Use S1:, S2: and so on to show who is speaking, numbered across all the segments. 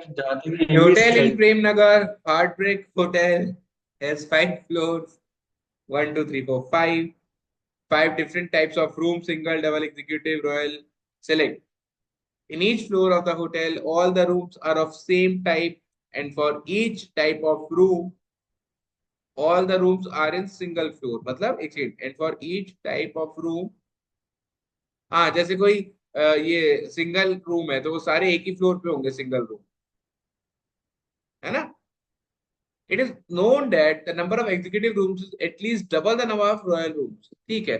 S1: Hotel in Premnagar, Heartbreak Hotel has 5 floors. One, two, three, four, five. Five different types of room: single, double, executive, royal. Select. In each floor of the hotel, all the rooms are of same type, and for each type of room, all the rooms are in single floor. मतलब एक second. And for each type of room, हाँ जैसे कोई ये single room है तो वो सारे एक ही फ्लोर पे होंगे, सिंगल रूम, है ना. It is known that the number of executive rooms is at least double the number of royal rooms. ठीक है.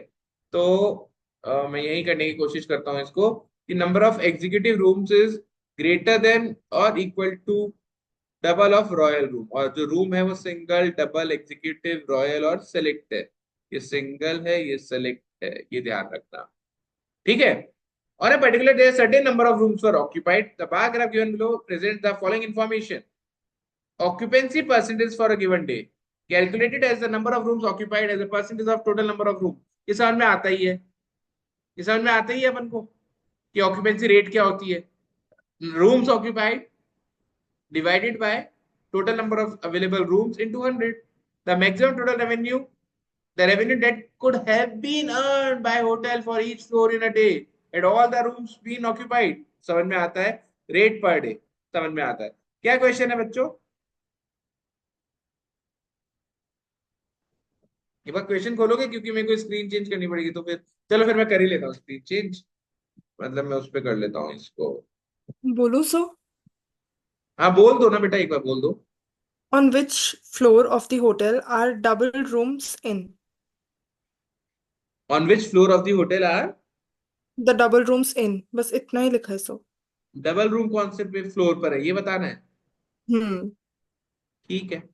S1: तो मैं यही करने की कोशिश करता हूँ इसको कि number of executive rooms is greater than और equal to double of royal room. और जो रूम है वो सिंगल, डबल, एग्जीक्यूटिव, रॉयल और सेलेक्ट है. ये सिंगल है, ये सेलेक्ट है, ये ध्यान रखना. ठीक है. On a particular day, a certain number of rooms were occupied. The bar graph given below presents the following information. Occupancy percentage for a given day, calculated as the number of rooms occupied as a percentage of total number of rooms. ये समझ में आता ही है. ये समझ में आता ही है अपन को कि ऑक्यूपेंसी रेट क्या होती है. Rooms occupied divided by total number of available rooms into 100. The maximum total revenue, the revenue that could have been earned by hotel for each floor in a day at all the rooms being occupied. समझ में आता है. Rate per day समझ में आता है. क्या question है बच्चों? एक बार क्वेश्चन खोलोगे क्योंकि मेरे को स्क्रीन चेंज करनी पड़ेगी तो फिर चलो फिर मैं कर ही लेता हूँ स्क्रीन चेंज. मतलब मैं उस पर कर लेता हूँ इसको.
S2: बोलो सो।
S1: हाँ बोल दो ना बेटा, एक बार बोल दो.
S2: On which floor of the hotel are double rooms in?
S1: On which floor of the hotel are
S2: The double rooms in, बस इतना ही लिखा है सो.
S1: डबल रूम कौन से पे फ्लोर पर है ये बताना है.
S2: हम्म.
S1: ठीक है.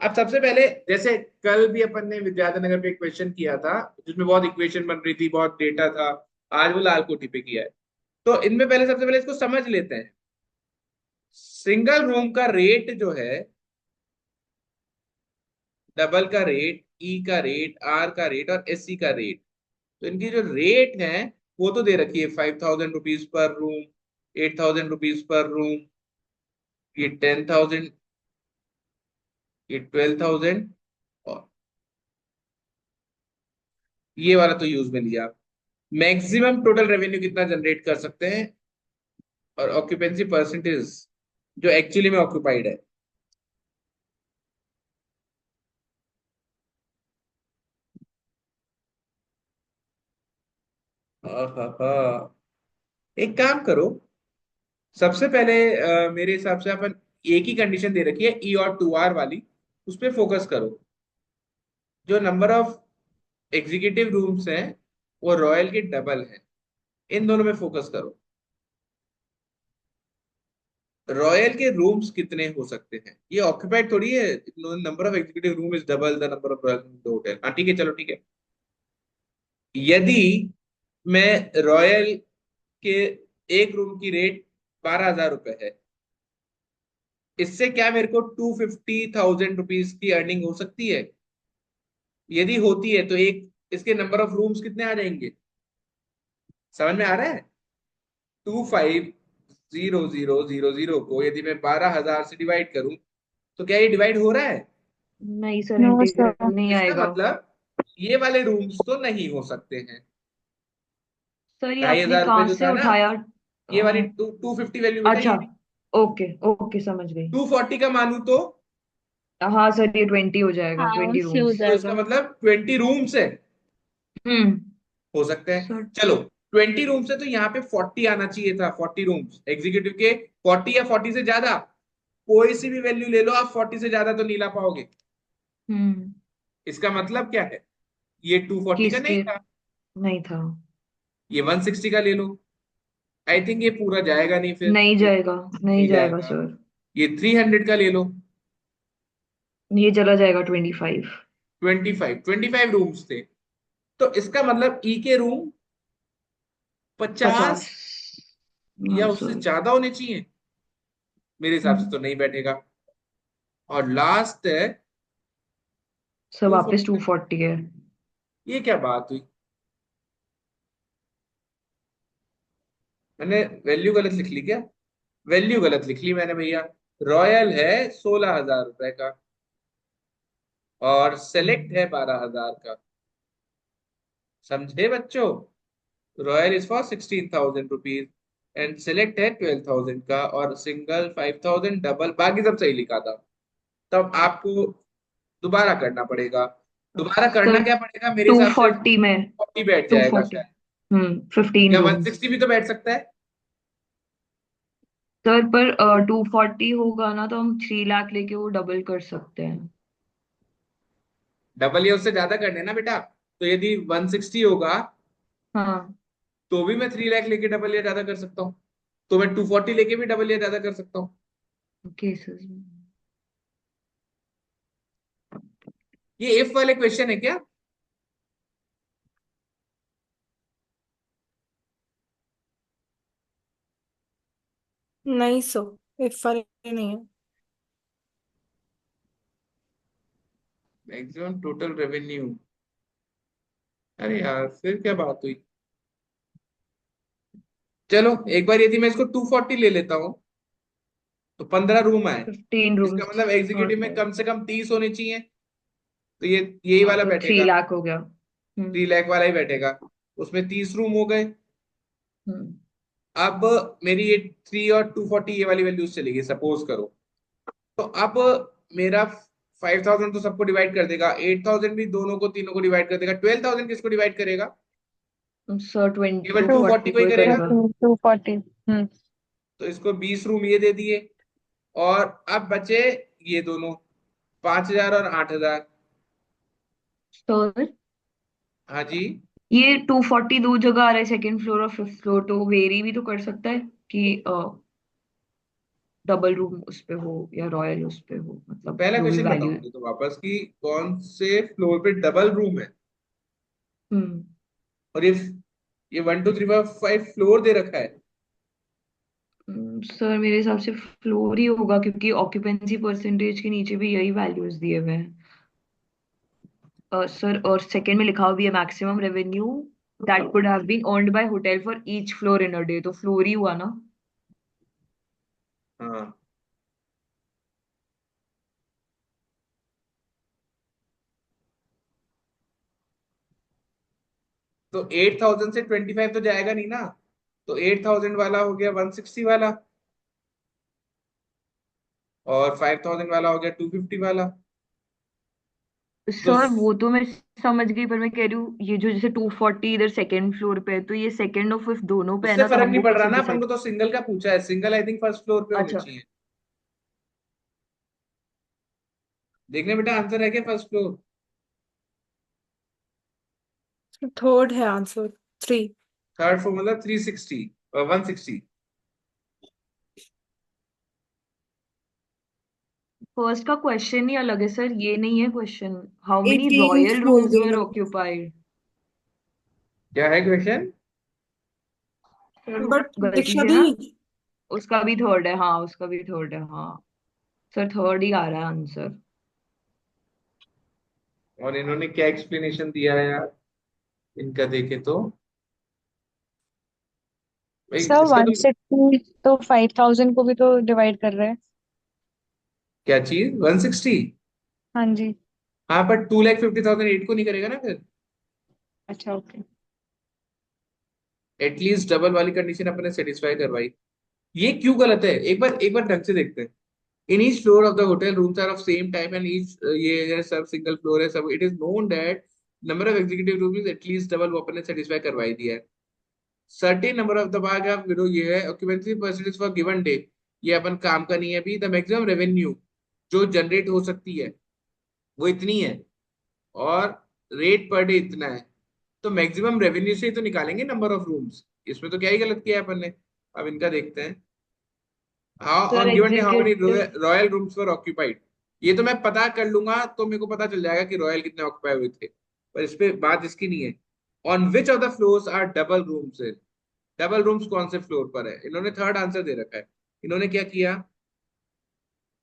S1: अब सबसे पहले जैसे कल भी अपन ने विद्याधर नगर पे एक क्वेश्चन किया था जिसमें बहुत इक्वेशन बन रही थी, बहुत डेटा था. आज वो लाल कोठी पे किया है. तो इनमें पहले सबसे पहले इसको समझ लेते हैं. सिंगल रूम का रेट जो है, डबल का रेट, ई का रेट, आर का रेट और एस सी का रेट. तो इनकी जो रेट है वो तो दे रखी है. 5,000 rupees per room, 8,000 rupees per room, ये 10,000, ये 12,000, और ये वाला तो यूज में लिया. मैक्सिमम टोटल रेवेन्यू कितना जनरेट कर सकते हैं और ऑक्यूपेंसी परसेंटेज जो एक्चुअली में ऑक्यूपाइड है. आहा. एक काम करो. सबसे पहले मेरे हिसाब से अपन एक ही कंडीशन दे रखी है ई और टू आर वाली, उस पर फोकस करो. जो नंबर ऑफ एग्जीक्यूटिव रूम्स हैं वो रॉयल के डबल हैं. इन दोनों में फोकस करो. रॉयल के रूम्स कितने हो सकते हैं, ये ऑक्यूपाइड थोड़ी है. Number of executive room is double the number of royal hotel. हाँ ठीक है, चलो ठीक है. यदि मैं रॉयल के एक रूम की रेट 12,000 रुपए है, इससे क्या मेरे को 250,000 रुपीज की अर्निंग हो सकती है? यदि होती है तो एक इसके नंबर ऑफ रूम्स कितने आ जाएंगे? समझ में आ रहा है? 25,000 को यदि मैं 12,000 से डिवाइड करूं तो क्या ये डिवाइड हो रहा है?
S3: नहीं सर,
S4: नो
S3: इंटीग्रल
S4: सर।
S3: नहीं
S1: इसका
S3: आएगा.
S1: मतलब ये वाले रूम्स तो नहीं हो सकते हैं.
S3: सर ये
S1: ढाई
S3: आपने
S1: हजार रुपये
S3: कहाँ
S1: जो
S3: से
S1: था ना,
S3: उठाया?
S1: ये वाली 250 वैल्यू बेटा,
S3: अच्छा.
S1: ये नहीं.
S3: ओके ओके, समझ गई.
S1: 240 का मानू तो
S3: हाँ सर, ये 20 हो जाएगा,
S4: हाँ
S3: 20
S4: उससे हो
S3: रूम्स.
S1: तो इसका
S4: जाएगा।
S1: मतलब 20 रूम्स है.
S3: हम्म.
S1: हो सकते हैं.
S3: सर.
S1: चलो 20 रूम्स है तो यहाँ पे 40 आना चाहिए था. 40 रूम्स एग्जीक्यूटिव के, 40 या 40 से ज्यादा, कोई सी भी वैल्यू ले लो आप, 40 से ज्यादा तो नहीं ला पाओगे.
S3: हम्म.
S1: इसका मतलब क्या है? ये 240 का नहीं
S3: किसके?
S1: था,
S3: नहीं था.
S1: ये 160 का ले लो. आई थिंक ये पूरा जाएगा नहीं फिर.
S3: नहीं
S1: ये
S3: जाएगा. नहीं
S1: नहीं
S3: जाएगा
S1: जाएगा.
S3: सर.
S1: ये 300 का ले लो.
S3: ये चला जाएगा 25.
S1: 25 रूम्स थे. तो इसका मतलब ई के रूम 50
S3: 50.
S1: या
S3: हाँ
S1: उससे
S3: सर.
S1: ज्यादा होने चाहिए. मेरे हिसाब से
S3: हम्म.
S1: तो नहीं बैठेगा. और लास्ट है
S3: सर वापस
S1: 240.
S3: 240 है.
S1: ये क्या बात हुई? मैंने वैल्यू गलत लिख ली क्या? वैल्यू गलत लिख ली मैंने भैया। रॉयल है 16,000 रुपए का और सेलेक्ट है 12,000 का। समझे बच्चों? Royal is for 16,000 rupees and select है 12,000 का और सिंगल 5,000, डबल बाकी सब सही लिखा था। तब आपको दोबारा करना पड़ेगा। दोबारा करना
S3: सर
S1: क्या पड़ेगा मेरे
S3: टू
S1: हिसाब से?
S3: फोर्टी में
S1: 40 बैठ
S3: टू
S1: जाएगा
S3: फोर्टी
S1: शायद,
S3: 15
S1: या
S3: रूम्स
S1: 160 भी तो बैठ सकता है।
S3: सर। पर 240 होगा ना, तो हम 3 लाख लेके वो डबल कर सकते हैं।
S1: डबल या उससे ज्यादा करने ना बेटा, तो यदि 160 होगा
S3: हाँ।
S1: तो भी मैं 3 लाख लेके डबल या ज्यादा कर सकता हूँ, तो मैं 240 लेके भी डबल या ज्यादा कर सकता हूँ।
S3: Okay sir.
S1: ये इफ वाले क्वेश्चन है क्या?
S2: नहीं सो, इफ वाले नहीं है।
S1: मैक्सिमम टोटल रेवेन्यू, अरे यार फिर क्या बात हुई। चलो एक बार यदि मैं इसको 240 ले लेता हूँ तो 15 रूम आए।
S3: 15
S1: इसका
S3: रूम्स।
S1: मतलब
S3: हाँ
S1: एग्जीक्यूटिव में
S3: सर।
S1: कम से कम 30 होने चाहिए, तो ये यही
S3: हाँ
S1: वाला
S3: तो थ्री
S1: बैठेगा।
S3: लाख हो गया।
S1: 3 लाख वाला ही बैठेगा। उसमें 30 रूम हो गए।
S3: हम्म
S1: अब मेरी ये 3 और 240 ये वाली वैल्यूज चलेगी सपोज करो। तो अब मेरा 5,000 तो सबको डिवाइड कर देगा, 8,000 भी दोनों को तीनों को डिवाइड कर देगा, 12,000 किसको डिवाइड करेगा?
S3: सर ट्वेंटी
S1: केवल
S3: टू
S2: टू
S1: 240
S3: फोर्टी
S1: को ही
S3: को ही
S1: करेगा।
S3: करेगा।
S2: 240।
S1: तो इसको 20 रूम ये दे दिए। और अब बचे ये दोनों, 5,000 और 8,000।
S3: सर
S1: हाँ जी।
S3: ये 240 दो जगह आ रहा है, सेकंड फ्लोर और फिफ्थ फ्लोर, तो वेरी भी तो कर सकता है कि डबल रूम उस पे हो या रॉयल उस पे हो, मतलब
S1: पहला
S3: जो भी
S1: क्वेश्चन बताओ
S3: वैल्यू है।
S1: मुझे तो वापस कि कौन से फ्लोर पे डबल रूम है।
S3: हम्म
S1: और ये 1 2 3 4 5 फ्लोर दे रखा है।
S3: सर मेरे हिसाब से फ्लोर ही होगा, क्योंकि ऑक्यूपेंसी परसेंटेज के नीचे भी यही वैल्यूज दिए हुए हैं। सर और सेकंड में लिखा हुआ भी है maximum revenue that could have been earned by hotel for each floor in a day, तो फ्लोर ही हुआ ना।
S1: हाँ, तो 8,000 से 25 तो जाएगा नहीं ना, तो 8,000 वाला हो गया 160 वाला, और 5,000 वाला हो गया 250 वाला। तो
S3: सर वो तो मैं समझ गई, पर मैं कह रही हूँ ये जो जैसे 240 इधर सेकंड फ्लोर पे है, तो ये सेकंड और फिफ्थ दोनों पे है
S1: उससे
S3: ना, तो
S1: फर्क
S3: हम
S1: नहीं
S3: वो
S1: पड़ रहा
S3: कैसे
S1: ना, अपन
S3: डिसाइड।
S1: को तो सिंगल का पूछा है, single I think first floor पे होने
S3: अच्छा।
S1: चाहिए। देखने बेटा आंसर है क्या फर्स्ट फ्लोर?
S2: थर्ड है आंसर, 3।
S1: थर्ड फ्लोर मतलब 360 और 160।
S3: फर्स्ट का क्वेश्चन ही अलग है सर, ये नहीं है question. How many
S2: 18
S3: royal
S2: floor
S3: rooms
S2: they
S3: were
S2: रखा
S3: ऑक्यूपाइड।
S1: क्या है क्वेश्चन?
S2: है। बट
S3: गलती
S2: दीक्षा
S3: से
S2: दी,
S3: ना, उसका भी थर्ड है, हाँ उसका भी थर्ड है, हाँ। सर थर्ड ही आ रहा है आंसर।
S1: और इन्होंने क्या एक्सप्लेनेशन दिया है यार, इनका देखे तो भाई
S4: सर
S1: इसका तो।
S4: 160 तो 5000 को भी तो डिवाइड कर रहे हैं।
S1: क्या चीज 160?
S4: हाँ जी।
S1: हाँ पर 2,50,000 8 को नहीं करेगा ना फिर।
S4: अच्छा ओके।
S1: एटलीस्ट डबल वाली कंडीशन अपने सेटिस्फाई करवाई। ये क्यों गलत है, एक बार ढंग से देखते हैं। In each floor of the hotel rooms are of same type and each ये है सब सिंगल फ्लोर है सब, it is known that number of executive room is at least double, वो अपन ने सेटिस्फाई करवाई दिया है। Certain number of the bar of widow ये है, occupancy percentage for given day ये अपन काम का नहीं है अभी। द मैक्सिमम रेवेन्यू जो जनरेट हो सकती है वो इतनी है, और रेट पर डे इतना है। तो मैक्सिमम रेवेन्यू से ही तो निकालेंगे नंबर ऑफ रूम्स, इसमें तो क्या ही गलत किया है अपन ने। अब इनका देखते हैं। How
S3: sir
S1: on given day how many
S3: executive.
S1: Royal rooms were occupied, ये तो मैं पता कर लूंगा तो मेरे को पता चल जाएगा कि रॉयल कितने ऑक्यूपाई हुए थे, पर इस पे बात इसकी नहीं है। On which of the floors are double rooms, double rooms कौन से फ्लोर पर है, इन्होंने थर्ड आंसर दे रखा है। इन्होंने क्या किया,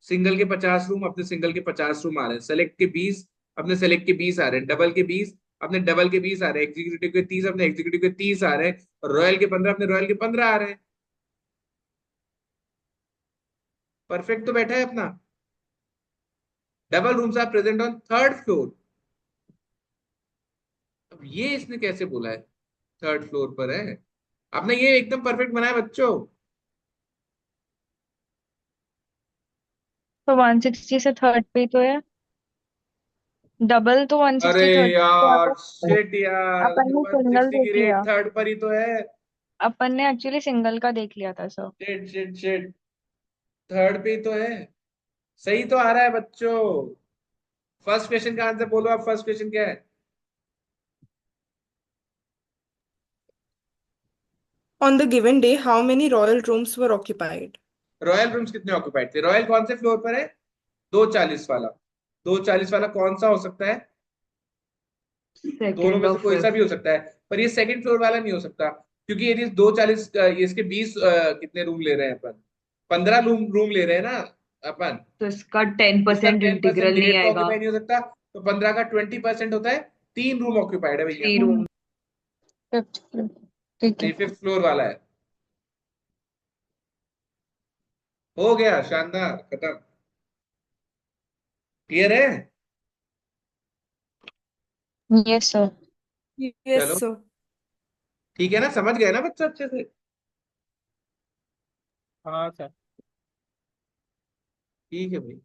S1: सिंगल के 50 रूम, अपने सिंगल के 50 रूम आ रहे हैं, सेलेक्ट के 20 अपने सेलेक्ट के 20 आ रहे हैं, डबल के 20 अपने डबल के 20 आ रहे हैं, एग्जीक्यूटिव के 30 अपने एग्जीक्यूटिव के 30 आ रहे हैं, और रॉयल के 15 अपने रॉयल के 15 आ रहे हैं। परफेक्ट तो बैठा है अपना। Double rooms are present on third floor. अब ये इसने कैसे बोला है थर्ड फ्लोर पर है? आपने ये एकदम परफेक्ट बनाया बच्चों।
S4: तो 160 से थर्ड पे ही तो है। डबल तो
S1: अरे
S4: 160 थर्ड पे आ
S1: यार
S4: गया।
S1: शिट यार,
S4: अपन ने सिंगल
S1: 160 की
S4: देख
S1: रेट
S4: लिया।
S1: थर्ड पर ही तो है।
S4: अपन ने एक्चुअली सिंगल का देख लिया था sir.
S1: Shit shit shit, third पे ही तो है। सही तो आ रहा है बच्चों। फर्स्ट क्वेश्चन का आंसर बोलो आप, फर्स्ट क्वेश्चन क्या है?
S2: On the given day, how many royal rooms were occupied?
S1: Royal rooms कितने ऑक्यूपाइड थे? रॉयल कौन से फ्लोर पर है? 240 वाला। 240 वाला कौन सा हो सकता है? दोनों
S3: सेकंड
S1: में से
S3: और
S1: कोई सा भी
S3: फिफ्थ।
S1: हो सकता है। पर ये सेकंड फ्लोर वाला नहीं हो सकता, क्योंकि ये 240, इसके 20 कितने रूम ले रहे हैं अपन? 15 रूम रूम ले रहे हैं ना अपन।
S3: तो इसका 10%
S1: 10%
S3: इंटीग्रल नहीं
S1: ग्रेड तो
S3: आएगा।
S1: ऑक्यूपाई नहीं हो सकता। तो 15 का 20% होता है, 3 रूम ऑक्यूपाइड है भैया।
S3: 3 रूम।
S4: Fifth floor. ठीक
S1: नहीं,
S4: है।
S1: फिफ्थ फ्लोर वाला है। हो गया, शानदार, खत्म। क्लियर है?
S4: Yes sir.
S2: Yes,
S1: चलो,
S2: sir.
S1: ठीक है ना, समझ गए ना बच्चा अच्छे से?
S5: हाँ सर।
S1: ठीक है भाई।